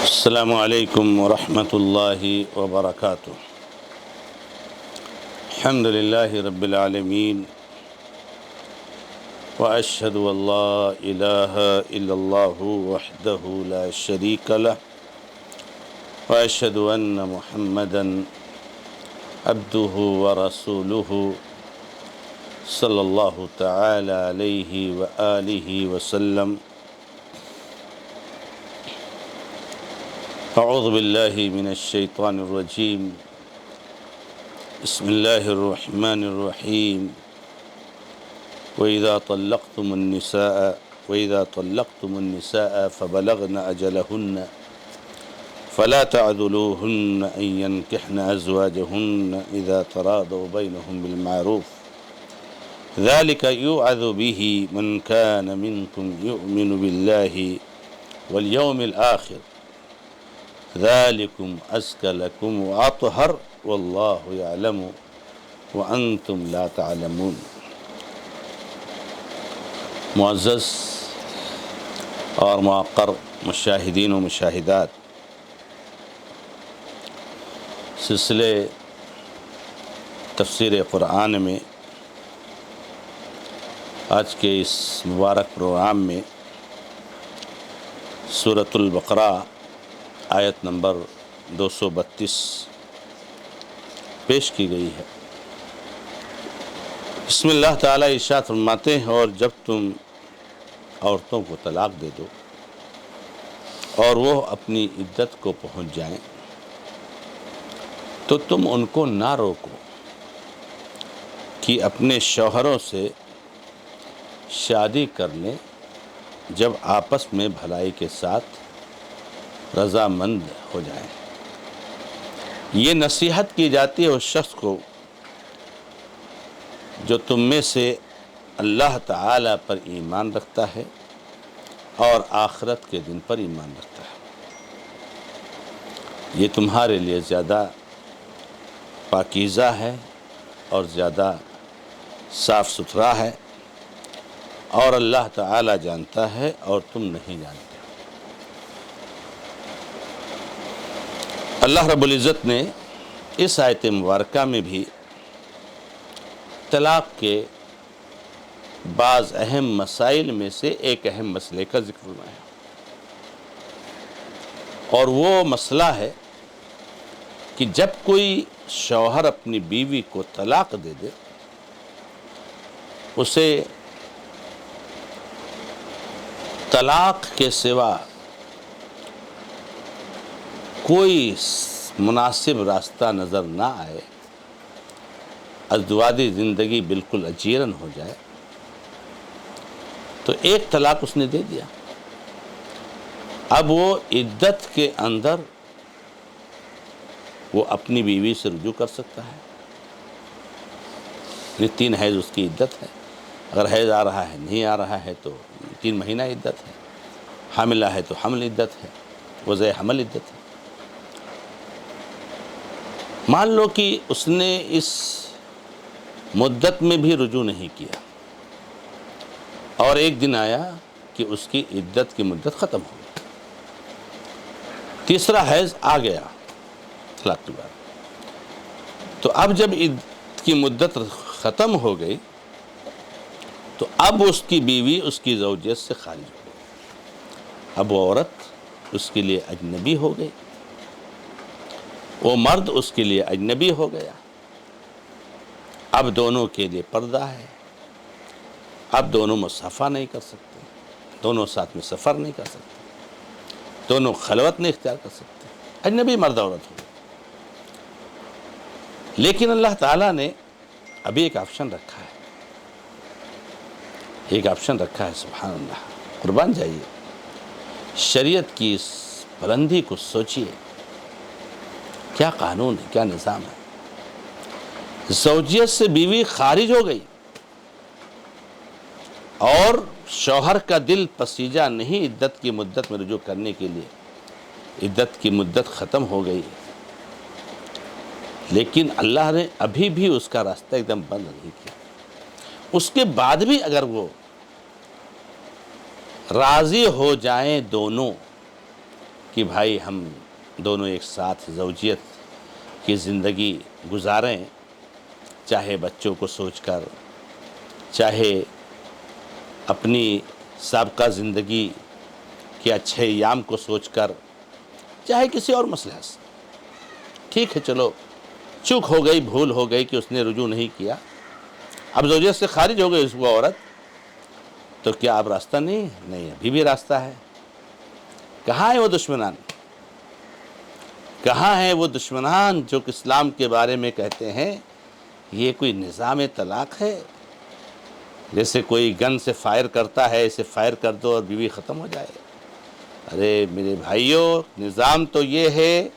السلام علیکم ورحمۃ اللہ وبرکاتہ۔ الحمد للہ رب العالمین، واشہد ان لا الہ الا اللہ وحدہ لا شریک لہ، واشہد ان محمدا عبدہ ورسولہ صلی اللہ تعالی علیہ وآلہ وسلم۔ اعوذ باللہ من الشیطان الرجیم، بسم اللہ الرحمن الرحیم۔ وَإِذَا طَلَّقْتُمُ النِّسَاءَ فَبَلَغْنَ أَجَلَهُنَّ فَلَا تَعْضُلُوهُنَّ أَن يَنكِحْنَ أَزْوَاجَهُنَّ إِذَا تَرَاضَوْا بَيْنَهُم بِالْمَعْرُوفِ ذَلِكَ يُوعَظُ بِهِ مَن كَانَ مِنكُمْ يُؤْمِنُ بِاللَّهِ وَالْيَوْمِ الْآخِرِ ذَلِكُمْ أَزْكَىٰ لَكُمْ وَأَطْهَرُ وَاللَّهُ يَعْلَمُ وَأَنْتُمْ لَا تَعْلَمُونَ۔ معزز اور معقر مشاہدین و مشاہدات، سلسلے تفسیر قرآن میں آج کے اس مبارک پروگرام میں سورۃ البقرہ آیت نمبر 232 پیش کی گئی ہے۔ بسم اللہ تعالیٰ ارشاد فرماتے ہیں، اور جب تم عورتوں کو طلاق دے دو اور وہ اپنی عدت کو پہنچ جائیں تو تم ان کو نہ روکو کہ اپنے شوہروں سے شادی کر لیں جب آپس میں بھلائی کے ساتھ رضامند ہو جائیں۔ یہ نصیحت کی جاتی ہے اس شخص کو جو تم میں سے اللہ تعالی پر ایمان رکھتا ہے اور آخرت کے دن پر ایمان رکھتا ہے۔ یہ تمہارے لیے زیادہ پاکیزہ ہے اور زیادہ صاف ستھرا ہے، اور اللہ تعالی جانتا ہے اور تم نہیں جانتے۔ اللہ رب العزت نے اس آیت مبارکہ میں بھی طلاق کے بعض اہم مسائل میں سے ایک اہم مسئلے کا ذکر فرمایا، اور وہ مسئلہ ہے کہ جب کوئی شوہر اپنی بیوی کو طلاق دے دے، اسے طلاق کے سوا کوئی مناسب راستہ نظر نہ آئے، ازدواجی زندگی بالکل اجیرن ہو جائے، تو ایک طلاق اس نے دے دیا۔ اب وہ عدت کے اندر وہ اپنی بیوی سے رجوع کر سکتا ہے۔ یہ 3 حیض اس کی عدت ہے، اگر حیض آ رہا ہے نہیں آ رہا ہے تو 3 مہینہ عدت ہے، حاملہ ہے تو حمل عدت ہے، وضع حمل عدت ہے۔ مان لو کہ اس نے اس مدت میں بھی رجوع نہیں کیا اور ایک دن آیا کہ اس کی عدت کی مدت ختم ہو گئی، تیسرا حیض آ گیا طلاق کے بعد، تو اب جب عدت کی مدت ختم ہو گئی تو اب اس کی بیوی اس کی زوجیت سے خارج ہو گئی۔ اب وہ عورت اس کے لیے اجنبی ہو گئی، وہ مرد اس کے لیے اجنبی ہو گیا۔ اب دونوں کے لیے پردہ ہے، اب دونوں مصافحہ نہیں کر سکتے، دونوں ساتھ میں سفر نہیں کر سکتے، دونوں خلوت نہیں اختیار کر سکتے، اجنبی مرد عورت ہو گئے۔ لیکن اللہ تعالیٰ نے ابھی ایک آپشن رکھا ہے، ایک آپشن رکھا ہے، سبحان اللہ، قربان جائیے۔ شریعت کی اس بلندی کو سوچیے، کیا قانون ہے، کیا نظام ہے۔ زوجیت سے بیوی خارج ہو گئی اور شوہر کا دل پسیجا نہیں عدت کی مدت میں رجوع کرنے کے لیے، عدت کی مدت ختم ہو گئی، لیکن اللہ نے ابھی بھی اس کا راستہ ایک دم بند نہیں کیا۔ اس کے بعد بھی اگر وہ راضی ہو جائیں دونوں کہ بھائی ہم دونوں ایک ساتھ زوجیت کی زندگی گزاریں، چاہے بچوں کو سوچ کر، چاہے اپنی سابقہ زندگی کے اچھے ایام کو سوچ کر، چاہے کسی اور مسئلہ سے۔ ٹھیک ہے، چلو چوک ہو گئی، بھول ہو گئی کہ اس نے رجوع نہیں کیا، اب زوجیت سے خارج ہو گئی اس وہ عورت، تو کیا اب راستہ نہیں ہے؟ نہیں، ابھی بھی راستہ ہے۔ کہاں ہے وہ دشمنان؟ کہاں ہے وہ دشمنان جو کہ اسلام کے بارے میں کہتے ہیں یہ کوئی نظام طلاق ہے؟ جیسے کوئی گن سے فائر کرتا ہے، اسے فائر کر دو اور بیوی ختم ہو جائے۔ ارے میرے بھائیوں، نظام تو یہ ہے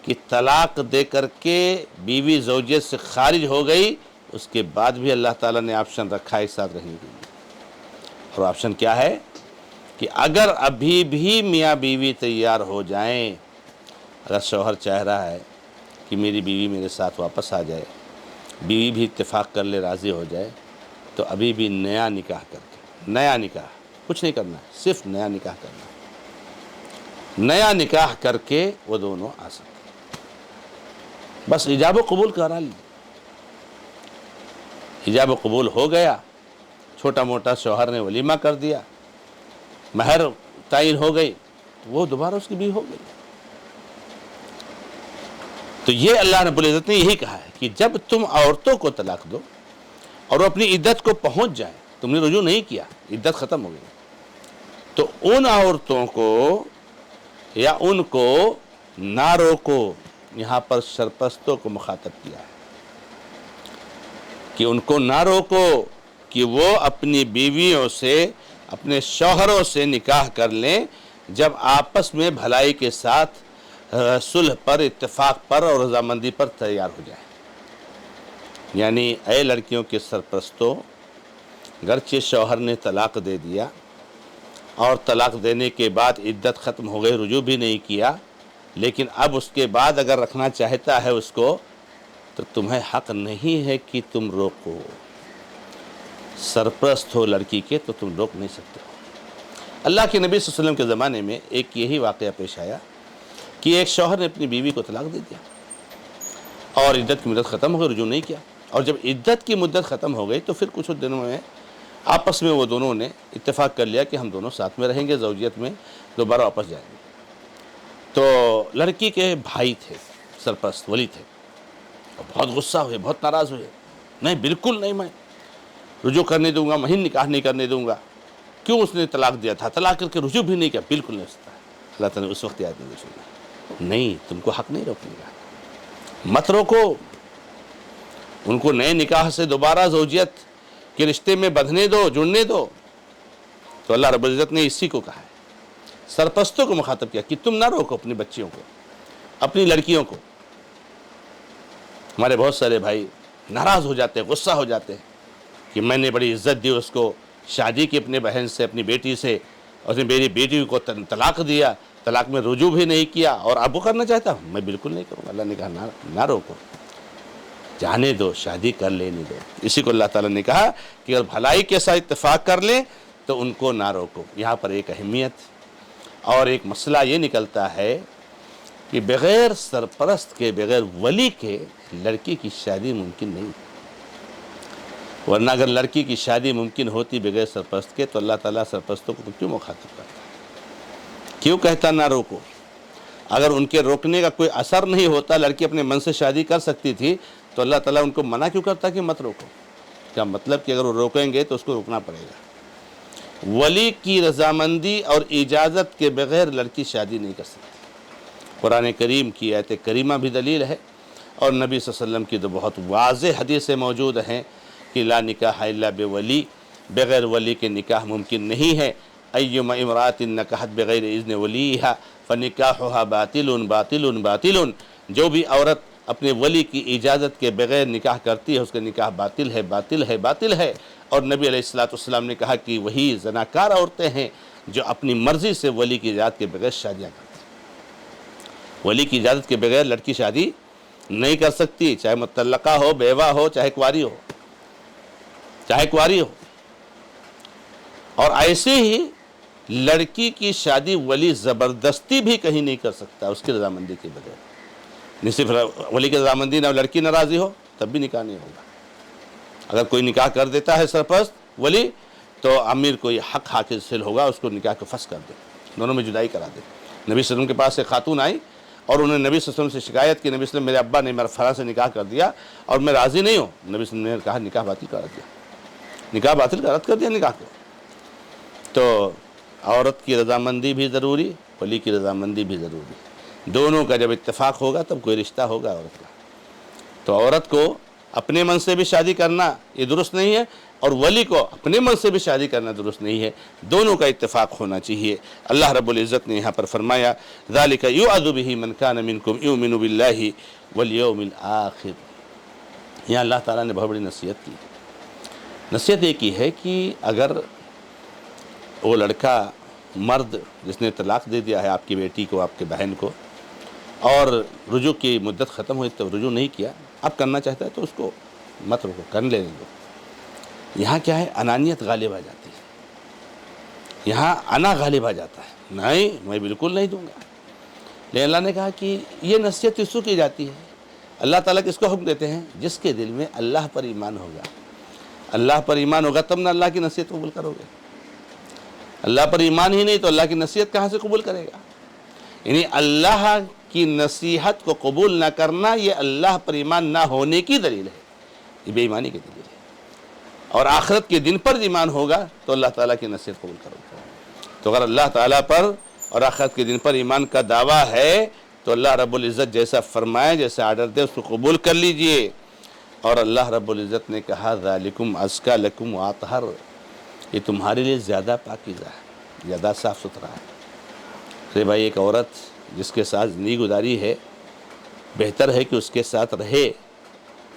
کہ طلاق دے کر کے بیوی زوجیت سے خارج ہو گئی، اس کے بعد بھی اللہ تعالیٰ نے آپشن رکھا ہے ایک ساتھ رہنے کے لیے۔ اور آپشن کیا ہے کہ اگر ابھی بھی میاں بیوی تیار ہو جائیں، اگر شوہر چاہ رہا ہے کہ میری بیوی میرے ساتھ واپس آ جائے، بیوی بھی اتفاق کر لے، راضی ہو جائے، تو ابھی بھی نیا نکاح کر کے، نیا نکاح، کچھ نہیں کرنا ہے، صرف نیا نکاح کرنا ہے، نیا نکاح کر کے وہ دونوں آ سکتے ہیں۔ بس ایجاب و قبول کرا لی، ایجاب و قبول ہو گیا، چھوٹا موٹا شوہر نے ولیمہ کر دیا، مہر تعین ہو گئی، وہ دوبارہ اس کی بیوی ہو گئی۔ تو یہ اللہ رب العزت نے یہی کہا ہے کہ جب تم عورتوں کو طلاق دو اور وہ اپنی عدت کو پہنچ جائیں، تم نے رجوع نہیں کیا، عدت ختم ہو گئی، تو ان عورتوں کو یا ان کو نہ روکو۔ یہاں پر سرپرستوں کو مخاطب کیا ہے کہ ان کو نہ روکو کہ وہ اپنی بیویوں سے، اپنے شوہروں سے نکاح کر لیں جب آپس میں بھلائی کے ساتھ صلح پر، اتفاق پر اور رضامندی پر تیار ہو جائیں۔ یعنی اے لڑکیوں کے سرپرستوں، گرچہ شوہر نے طلاق دے دیا اور طلاق دینے کے بعد عدت ختم ہو گئی، رجوع بھی نہیں کیا، لیکن اب اس کے بعد اگر رکھنا چاہتا ہے اس کو، تو تمہیں حق نہیں ہے کہ تم روکو۔ سرپرست ہو لڑکی کے تو تم روک نہیں سکتے ہو۔ اللہ کے نبی صلی اللہ علیہ وسلم کے زمانے میں ایک یہی واقعہ پیش آیا کہ ایک شوہر نے اپنی بیوی کو طلاق دے دیا اور عدت کی مدت ختم ہو گئی، رجوع نہیں کیا، اور جب عدت کی مدت ختم ہو گئی تو پھر کچھ دنوں میں آپس میں وہ دونوں نے اتفاق کر لیا کہ ہم دونوں ساتھ میں رہیں گے، زوجیت میں دوبارہ واپس جائیں گے۔ تو لڑکی کے بھائی تھے، سرپرست ولی تھے، اور بہت غصہ ہوئے، بہت ناراض ہوئے، نہیں بالکل نہیں، میں رجوع کرنے دوں گا، مہین نکاح نہیں کرنے دوں گا، کیوں اس نے طلاق دیا تھا، طلاق کر کے رجوع بھی نہیں کیا، بالکل نہیں سکتا۔ اللہ تعالیٰ نے اس وقت آیت نازل فرمائی، نہیں، تم کو حق نہیں روکنے کا، مت روکو ان کو، نئے نکاح سے دوبارہ زوجیت کے رشتے میں بندھنے دو، جڑنے دو۔ تو اللہ رب العزت نے اسی کو کہا ہے، سرپرستوں کو مخاطب کیا کہ تم نہ روکو اپنی بچیوں کو، اپنی لڑکیوں کو۔ ہمارے بہت سارے بھائی ناراض ہو جاتے ہیں، غصہ ہو جاتے ہیں کہ میں نے بڑی عزت دی اس کو، شادی کی اپنے بہن سے، اپنی بیٹی سے، اور اس نے میری بیٹی کو طلاق دیا، طلاق میں رجوع بھی نہیں کیا، اور اب وہ کرنا چاہتا ہوں، میں بالکل نہیں کروں گا۔ اللہ نے کہا نہ روکو، جانے دو، شادی کر لینے دو۔ اسی کو اللہ تعالیٰ نے کہا کہ اگر بھلائی کے ساتھ اتفاق کر لیں تو ان کو نہ روکو۔ یہاں پر ایک اہمیت اور ایک مسئلہ یہ نکلتا ہے کہ بغیر سرپرست کے، بغیر ولی کے لڑکی کی شادی ممکن نہیں، ورنہ اگر لڑکی کی شادی ممکن ہوتی بغیر سرپرست کے تو اللہ تعالیٰ سرپرستوں کو کیوں مخاطب کرتا، کیوں کہتا نہ روکو؟ اگر ان کے روکنے کا کوئی اثر نہیں ہوتا، لڑکی اپنے من سے شادی کر سکتی تھی، تو اللہ تعالیٰ ان کو منع کیوں کرتا کہ مت روکو؟ کیا مطلب کہ اگر وہ روکیں گے تو اس کو روکنا پڑے گا۔ ولی کی رضامندی اور اجازت کے بغیر لڑکی شادی نہیں کر سکتی۔ قرآن کریم کی آیت کریمہ بھی دلیل ہے، اور نبی صلی اللہ علیہ وسلم کی تو بہت واضح حدیثیں موجود ہیں کہ لا نکاح الا بولی، بغیر ولی کے نکاح ممکن نہیں ہے۔ ایما امرأۃ نکحت بغیر اذن ولیہا فنکاحها باطل باطل باطل، جو بھی عورت اپنے ولی کی اجازت کے بغیر نکاح کرتی ہے اس کا نکاح باطل ہے، باطل ہے، باطل ہے۔ اور نبی علیہ السلام نے کہا کہ وہی زناکار عورتیں ہیں جو اپنی مرضی سے ولی کی اجازت کے بغیر شادیاں کرتی ہیں۔ ولی کی اجازت کے بغیر لڑکی شادی نہیں کر سکتی، چاہے مطلقہ ہو، بیوہ ہو، چاہے کنواری ہو، چاہے کنواری ہو۔ اور ایسے ہی لڑکی کی شادی ولی زبردستی بھی کہیں نہیں کر سکتا اس کی رضامندی کے بغیر. نہیں صرف ولی کی رضامندی نہ لڑکی ناراضی ہو تب بھی نکاح نہیں ہوگا. اگر کوئی نکاح کر دیتا ہے سرپرست ولی تو امیر کو یہ حق حاصل ہوگا اس کو نکاح کو فسخ کر دے, دونوں میں جدائی کرا دے. نبی صلی اللہ علیہ وسلم کے پاس ایک خاتون آئی اور انہوں نے نبی صلی اللہ علیہ وسلم سے شکایت کی, نبی صلی اللہ علیہ وسلم میرے ابا نے میرا فلاں سے نکاح کر دیا اور میں راضی نہیں ہوں. نبی صلی اللہ علیہ وسلم نے کہا نکاح باطل کرا دیا, نکاح باطل رد کر دیا نکاح کو. تو عورت کی رضامندی بھی ضروری, ولی کی رضامندی بھی ضروری. دونوں کا جب اتفاق ہوگا تب کوئی رشتہ ہوگا عورت کا. تو عورت کو اپنے من سے بھی شادی کرنا یہ درست نہیں ہے اور ولی کو اپنے من سے بھی شادی کرنا درست نہیں ہے, دونوں کا اتفاق ہونا چاہیے. اللہ رب العزت نے یہاں پر فرمایا ذَلِكَ يُوعَظُ بِهِ مَنْ كَانَ مِنْكُمْ يُؤْمِنُ بِاللَّهِ وَالْيَوْمِ الْآخِرِ. یہاں اللہ تعالیٰ نے بہت بڑی نصیحت کی. نصیحت یہ کی ہے کہ اگر وہ لڑکا مرد جس نے طلاق دے دیا ہے آپ کی بیٹی کو, آپ کے بہن کو, اور رجوع کی مدت ختم ہوئی تو رجوع نہیں کیا, اب کرنا چاہتا ہے تو اس کو مت رکو, کر لے دو. یہاں کیا ہے, انانیت غالب آ جاتی ہے, یہاں انا غالب آ جاتا ہے, نہیں میں بالکل نہیں دوں گا. لیکن اللہ نے کہا کہ یہ نصیحت اس کو کی جاتی ہے. اللہ تعالیٰ کس کو حکم دیتے ہیں؟ جس کے دل میں اللہ پر ایمان ہوگا. اللہ پر ایمان ہوگا تب نہ اللہ کی نصیحت قبول کرو گے. اللہ پر ایمان ہی نہیں تو اللہ کی نصیحت کہاں سے قبول کرے گا؟ یعنی اللہ کی نصیحت کو قبول نہ کرنا یہ اللہ پر ایمان نہ ہونے کی دلیل ہے, یہ بے ایمانی کی دلیل ہے. اور آخرت کے دن پر ایمان ہوگا تو اللہ تعالیٰ کی نصیحت قبول کرو گے. تو اگر اللہ تعالیٰ پر اور آخرت کے دن پر ایمان کا دعویٰ ہے تو اللہ رب العزت جیسا فرمائے, جیسا آرڈر دے اس کو قبول کر لیجئے. اور اللہ رب العزت نے کہا ذالکم ازکیٰ لکم واطہر, یہ تمہارے لیے زیادہ پاکیزہ ہے, زیادہ صاف ستھرا ہے. کہ بھائی ایک عورت جس کے ساتھ زندگی گزاری ہے بہتر ہے کہ اس کے ساتھ رہے,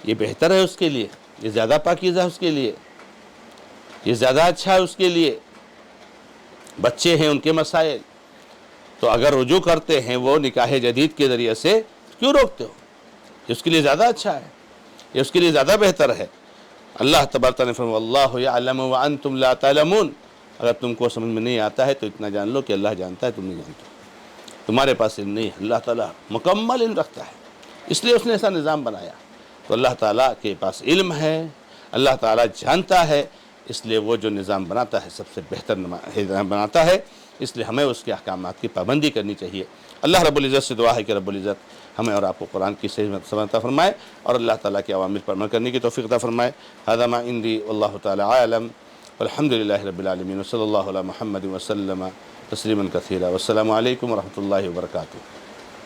یہ بہتر ہے اس کے لیے, یہ زیادہ پاکیزہ ہے اس کے لیے, یہ زیادہ اچھا ہے اس کے لیے. بچے ہیں ان کے مسائل, تو اگر رجوع کرتے ہیں وہ نکاح جدید کے ذریعے سے کیوں روکتے ہو؟ یہ اس کے لیے زیادہ اچھا ہے, یہ اس کے لیے زیادہ بہتر ہے. اللہ تبارک نے فرمایا واللہ یعلم وانتم لا تعلمون, اگر تم کو سمجھ میں نہیں آتا ہے تو اتنا جان لو کہ اللہ جانتا ہے, تم نہیں جانتے, تمہارے پاس علم نہیں ہے. اللہ تعالیٰ مکمل علم رکھتا ہے, اس لیے اس نے ایسا نظام بنایا. تو اللہ تعالیٰ کے پاس علم ہے, اللہ تعالیٰ جانتا ہے, اس لیے وہ جو نظام بناتا ہے سب سے بہتر نظام بناتا ہے. اس لیے ہمیں اس کے احکامات کی پابندی کرنی چاہیے. اللہ رب العزت سے دعا ہے کہ رب العزت ہمیں اور آپ کو قرآن کی صحیح سمجھ عطا فرمائے اور اللہ تعالیٰ کے اوامر پر عمل کرنے کی توفیق عطا فرمائے. ھذا ما عندی واللہ تعالی اعلم والحمد للہ رب العالمین وصلی اللہ علی محمد وسلم تسلیما کثیرا. والسلام علیکم ورحمۃ اللہ وبرکاتہ.